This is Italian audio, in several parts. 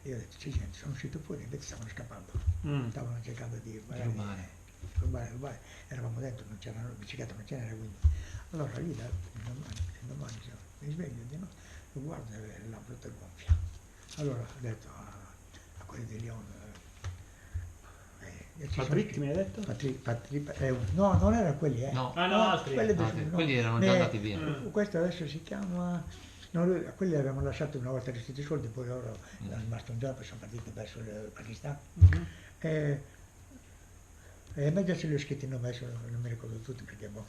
E io ho detto, c'è gente, sono uscito fuori, invece stavano scappando, stavano cercando di rubare. Eravamo dentro, non c'erano biciclette, non c'era, quindi. Allora lì domani mi sveglio di notte, lo guardo e la brutta è gonfia. Allora ho detto a quelli di Lione, Patrick mi hai detto? no, non erano quelli, No. Ah no, altri. Quelli erano già andati via. Questo adesso si chiama. No, a quelli avevamo lasciato una volta restituiti i soldi, poi loro erano rimasti un giorno, poi sono partiti verso il Pakistan. E meglio se li ho scritti in nome, adesso non mi ricordo tutti perché boh.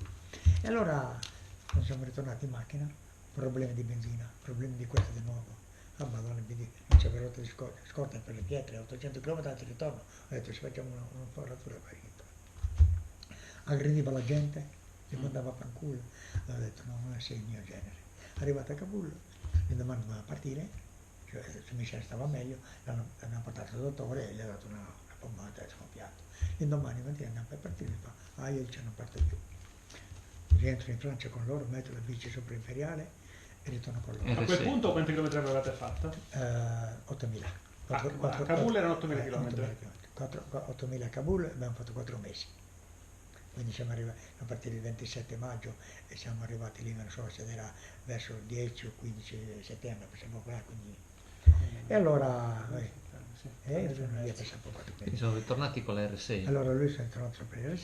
E allora quando siamo ritornati in macchina, problemi di benzina, problemi di questo di nuovo. Ah madonna, non c'è venuto di scorta per le pietre, 800 km al ritorno, ho detto ci facciamo una foratura per aggrediva la gente, si mandava a fanculo, ho detto no, non sei il mio genere. Arrivato a Kabul, l'indomani doveva partire, cioè se Michel stava meglio, l'hanno portato al dottore e gli ha dato una pommata e scoppiato. L'indomani mattina andiamo per partire e fa, io ce non parto più. Rientro in Francia con loro, metto la bici sopra imperiale e ritorno con loro. A quel punto quanti chilometri avevate fatto? 8.000. A Kabul erano 8.000 km. 8.000 a Kabul, abbiamo fatto 4 mesi. Quindi siamo partiti il 27 maggio e siamo arrivati lì, non so se era verso il 10 o 15 settembre, siamo qua, quindi. E allora sono lì a passare un po' 4 mesi. Quindi sono ritornati con la R6. Allora lui si è tornato sempre